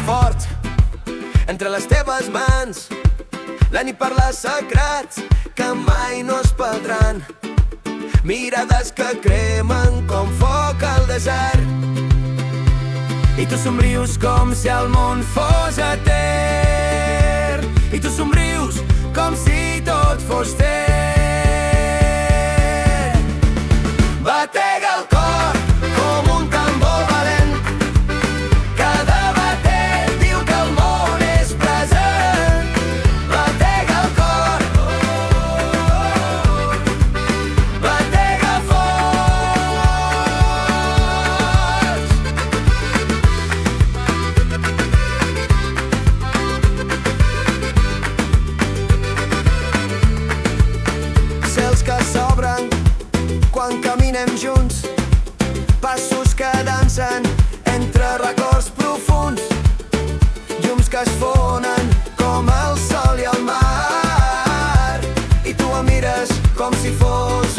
fort entre les teves mans. La nit parla secrets que mai no es perdran, mirades que cremen com foc al desert. I tu somrius com si el món fos etern, i tu somrius com si tot fos teu. Batega el cor com un tambor valent, cada batec diu que el món és present. Batega el cor, batega fort. Cels que s'obren quan caminem junts, passos que dansen entre records profunds, llums que es fonen com el sol i el mar, i tu em mires com si fos